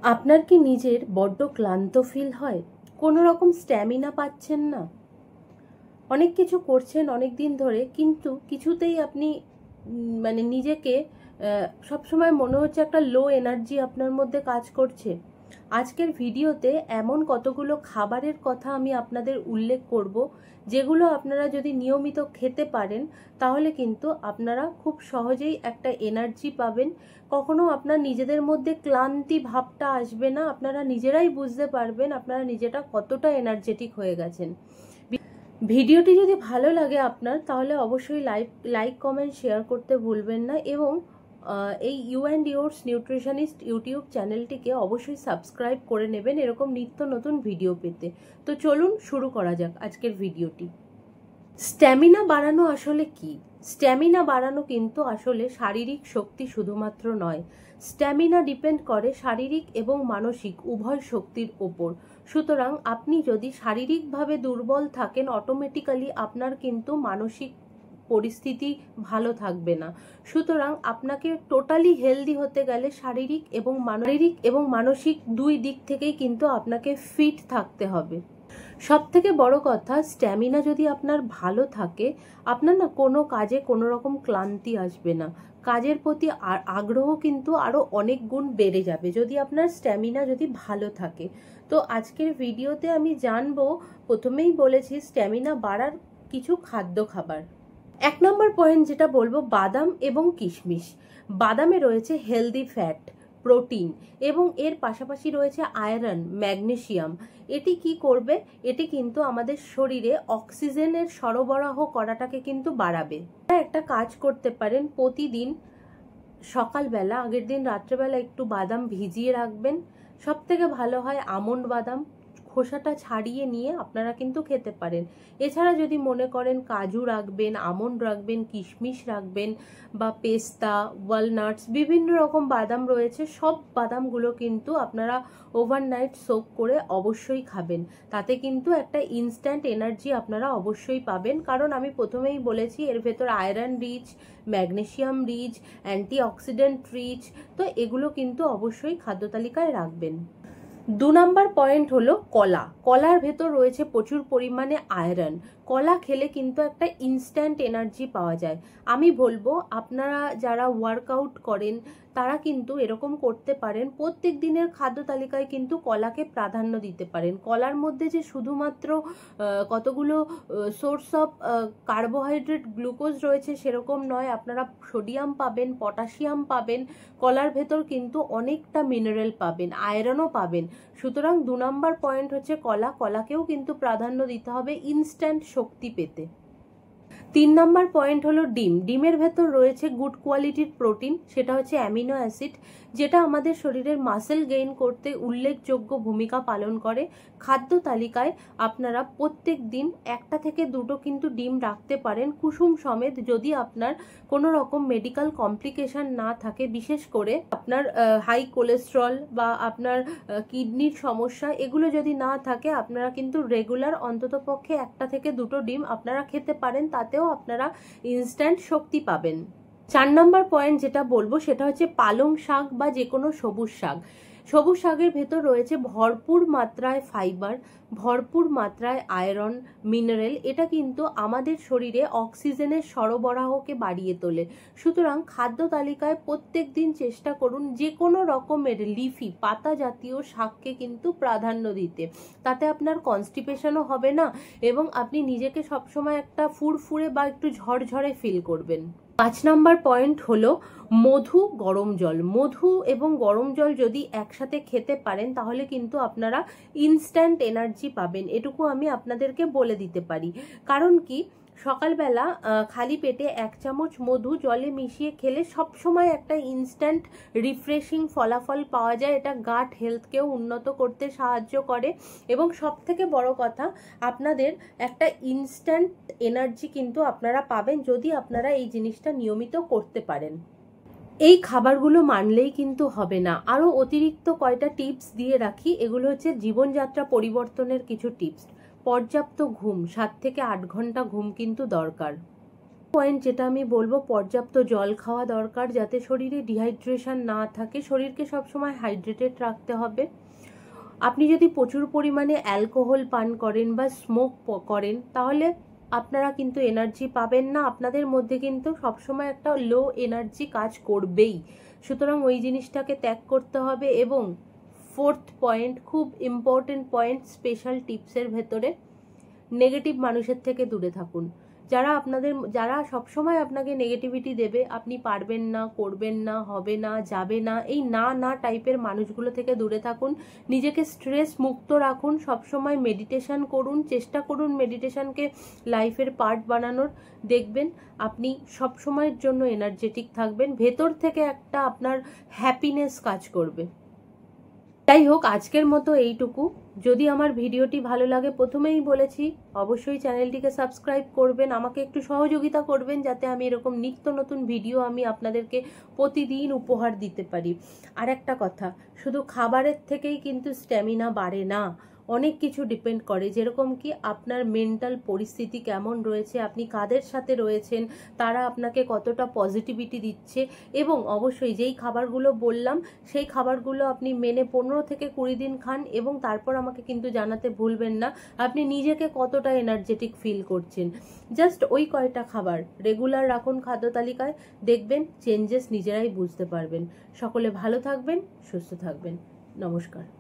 আপনার কি নিজের বড্ড ক্লান্ত ফিল হয়? কোনো রকম স্ট্যামিনা পাচ্ছেন না? অনেক কিছু করছেন অনেক দিন ধরে, কিন্তু কিছুতেই আপনি মানে নিজেকে সবসময় মনে হচ্ছে একটা লো এনার্জি আপনার মধ্যে কাজ করছে। আজকের ভিডিওতে এমন কতগুলো খাবারের কথা আমি আপনাদের উল্লেখ করব, যেগুলো আপনারা যদি নিয়মিত খেতে পারেন তাহলে কিন্তু আপনারা খুব সহজেই একটা এনার্জি পাবেন। কখনো আপনার নিজেদের মধ্যে ক্লান্তি ভাবটা আসবে না, আপনারা নিজেরাই বুঝতে পারবেন আপনারা নিজেটা কতটা এনার্জেটিক হয়ে গেছেন। ভিডিওটি যদি ভালো লাগে আপনার, তাহলে অবশ্যই লাইক কমেন্ট শেয়ার করতে ভুলবেন না, এবং এই you and yours nutritionist YouTube চ্যানেলটিকে অবশ্যই সাবস্ক্রাইব করে নেবেন এরকম নিত্য নতুন ভিডিও পেতে। তো চলুন শুরু করা যাক আজকের ভিডিওটি। স্ট্যামিনা বাড়ানো আসলে কি? স্ট্যামিনা বাড়ানো কিন্তু আসলে শারীরিক শক্তি শুধুমাত্র নয়। স্ট্যামিনা ডিপেন্ড করে শারীরিক এবং মানসিক উভয় শক্তির ওপর। সুতরাং আপনি যদি শারীরিকভাবে দুর্বল থাকেন, অটোমেটিক্যালি আপনার কিন্তু মানসিক পরিস্থিতি ভালো থাকবে না। সুতরাং আপনাকে টোটালি হেলদি হতে গেলে শারীরিক এবং মানসিক দুই দিক থেকেই কিন্তু আপনাকে ফিট থাকতে হবে। সব থেকে বড় কথা, স্ট্যামিনা যদি আপনার ভালো থাকে, আপনার না কোনো কাজে কোনো রকম ক্লান্তি আসবে না, কাজের প্রতি আগ্রহ কিন্তু আরও অনেক গুণ বেড়ে যাবে যদি আপনার স্ট্যামিনা যদি ভালো থাকে। তো আজকের ভিডিওতে আমি জানবো, প্রথমেই বলেছি স্ট্যামিনা বাড়ার কিছু খাদ্য খাবার। 1 নম্বর পয়েন্ট যেটা বলবো, বাদাম এবং কিশমিশ। বাদামে রয়েছে হেলদি ফ্যাট, প্রোটিন এবং এর পাশাপাশি রয়েছে আয়রন, ম্যাগনেসিয়াম। এটি কি করবে? এটি কিন্তু আমাদের শরীরে অক্সিজেনের সরবরাহ করাটাকে কিন্তু বাড়াবে। একটা কাজ করতে পারেন, প্রতিদিন সকালবেলা আগের দিন রাত্রেবেলা একটু বাদাম ভিজিয়ে রাখবেন। সব থেকে ভালো হয় আমন্ড বাদাম, খোসাটা ছাড়িয়ে নিয়ে আপনারা কিন্তু খেতে পারেন। এছাড়া যদি মনে করেন কাজু রাখবেন, আমন্ড রাখবেন, কিশমিশ রাখবেন, বা পেস্তা, ওয়ালনাটস, বিভিন্ন রকম বাদাম রয়েছে, সব বাদামগুলো কিন্তু আপনারা ওভারনাইট সোক করে অবশ্যই খাবেন। তাতে কিন্তু একটা ইনস্ট্যান্ট এনার্জি আপনারা অবশ্যই পাবেন, কারণ আমি প্রথমেই বলেছি এর ভেতর iron rich, magnesium rich, antioxidant rich. তো এগুলো কিন্তু অবশ্যই খাদ্য তালিকায় রাখবেন। 2 নম্বর পয়েন্ট হলো কলা। কলার ভেতর রয়েছে প্রচুর পরিমাণে আয়রন। কলা খেলে কিন্তু একটা ইনস্ট্যান্ট এনার্জি পাওয়া যায়। আমি বলবো আপনারা যারা ওয়ার্কআউট করেন তারা কিন্তু এরকম করতে পারেন, প্রত্যেক দিনের খাদ্য তালিকায় কিন্তু কলাকে প্রাধান্য দিতে পারেন। কলার মধ্যে যে শুধুমাত্র কতগুলো সোর্স অফ কার্বোহাইড্রেট, গ্লুকোজ রয়েছে সেরকম নয়, আপনারা সোডিয়াম পাবেন, পটাশিয়াম পাবেন, কলার ভেতর কিন্তু অনেকটা মিনারেল পাবেন, আয়রনও পাবেন। সুতরাং 2 নম্বর পয়েন্ট হচ্ছে কলা। কলাকেও কিন্তু প্রাধান্য দিতে হবে ইনস্ট্যান্ট শক্তি পেতে। 3 নম্বর পয়েন্ট হলো ডিম। ডিমের ভেতর রয়েছে গুড কোয়ালিটির প্রোটিন, সেটা হচ্ছে অ্যামিনো অ্যাসিড, যেটা আমাদের শরীরের মাসেল গেইন করতে উল্লেখযোগ্য ভূমিকা পালন করে। খাদ্য তালিকায় আপনারা প্রত্যেক দিন 1টা থেকে 2টো কিন্তু ডিম রাখতে পারেন কুসুম সমেত, যদি আপনার কোনো রকম মেডিকেল কমপ্লিকেশন না থাকে, বিশেষ করে আপনার হাই কোলেস্ট্রল বা আপনার কিডনির সমস্যা এগুলো যদি না থাকে, আপনারা কিন্তু রেগুলার অন্ততপক্ষে 1টা থেকে 2টো ডিম আপনারা খেতে পারেন, তাতেও আপনারা ইনস্ট্যান্ট শক্তি পাবেন। 4 নম্বর পয়েন্ট যেটা বলবো সেটা হচ্ছে পালং শাক বা যে কোনো সবুজ শাক। সবুজ শাকের ভেতর রয়েছে ভরপুর মাত্রায় ফাইবার, ভরপুর মাত্রায় আয়রন, মিনারেল। এটা কিন্তু আমাদের শরীরে অক্সিজেনের সরবরাহকে বাড়িয়ে তোলে। সুতরাং খাদ্য তালিকায় প্রত্যেক দিন চেষ্টা করুন যে কোনো রকমের লিফি পাতা জাতীয় শাককে কিন্তু প্রাধান্য দিতে। তাতে আপনার কনস্টিপেশনও হবে না এবং আপনি নিজেকে সবসময় একটা ফুরফুরে বা একটু ঝরঝরে ফিল করবেন। 5 নম্বর পয়েন্ট হলো মধু, গরম জল। মধু এবং গরম জল যদি একসাথে খেতে পারেন তাহলে কিন্তু আপনারা ইনস্ট্যান্ট এনার্জি পাবেন, এটুকু আমি আপনাদেরকে বলে দিতে পারি। কারণ কি, সকালবেলা খালি পেটে 1 চামচ মধু জলে মিশিয়ে খেলে সবসময় একটা ইনস্ট্যান্ট রিফ্রেশিং ফলাফল পাওয়া যায়। এটা গাট হেলথকেও উন্নত করতে সাহায্য করে এবং সব থেকে বড় কথা, আপনাদের একটা ইনস্ট্যান্ট এনার্জি কিন্তু আপনারা পাবেন যদি আপনারা এই জিনিসটা নিয়মিত করতে পারেন। এই খাবারগুলো মানলেই কিন্তু হবে না, আরও অতিরিক্ত কয়টা টিপস দিয়ে রাখি। এগুলো হচ্ছে জীবনযাত্রা পরিবর্তনের কিছু টিপস। পর্যাপ্ত ঘুম, 7 থেকে 8 ঘন্টা ঘুম কিন্তু দরকার। পয়েন্ট যেটা আমি বলবো, পর্যাপ্ত জল খাওয়া দরকার যাতে শরীরে ডিহাইড্রেশন না থাকে। শরীরকে সবসময় হাইড্রেটেড রাখতে হবে। আপনি যদি প্রচুর পরিমাণে অ্যালকোহল পান করেন বা স্মোক করেন তাহলে আপনারা কিন্তু এনার্জি পাবেন না। আপনাদের মধ্যে কিন্তু সবসময় একটা লো এনার্জি কাজ করবেই। সুতরাং ওই জিনিসটাকে ত্যাগ করতে হবে। এবং 4th পয়েন্ট, খুব ইম্পর্টেন্ট পয়েন্ট, স্পেশাল টিপসের ভেতরে, নেগেটিভ মানুষের থেকে দূরে থাকুন। যারা সবসময় আপনাকে নেগেটিভিটি দেবে, আপনি পারবেন না, করবেন না, হবে না, যাবে না, এই না টাইপের মানুষগুলো থেকে দূরে থাকুন। নিজেকে স্ট্রেস মুক্ত রাখুন। সবসময় মেডিটেশন করুন, চেষ্টা করুন মেডিটেশনকে লাইফের পার্ট বানানোর। দেখবেন আপনি সবসময়ের জন্য এনার্জেটিক থাকবেন। ভেতর থেকে একটা আপনার হ্যাপিনেস কাজ করবে। যাই হোক, আজকের মতো এইটুকু। যদি আমার ভিডিওটি ভালো লাগে, প্রথমেই বলেছি অবশ্যই চ্যানেলটিকে সাবস্ক্রাইব করবেন, আমাকে একটু সহযোগিতা করবেন যাতে আমি এরকম নিত্য নতুন ভিডিও আমি আপনাদেরকে প্রতিদিন উপহার দিতে পারি। আর একটা কথা, শুধু খাবারের থেকেই কিন্তু স্ট্যামিনা বাড়ে না, অনেক কিছু ডিপেন্ড করে। যেরকম কি আপনার মেন্টাল পরিস্থিতি কেমন রয়েছে, আপনি কাদের সাথে রয়েছেন, তারা আপনাকে কতটা পজিটিভিটি দিচ্ছে, এবং অবশ্যই যেই খাবারগুলো বললাম সেই খাবারগুলো আপনি মেনে 15 থেকে 20 দিন খান, এবং তারপর আমাকে কিন্তু জানাতে ভুলবেন না আপনি নিজেকে কতটা এনার্জেটিক ফিল করছেন। জাস্ট ওই কয়টা খাবার রেগুলার রাখুন খাদ্য তালিকায়, দেখবেন চেঞ্জেস নিজেরাই বুঝতে পারবেন। সকলে ভালো থাকবেন, সুস্থ থাকবেন। নমস্কার।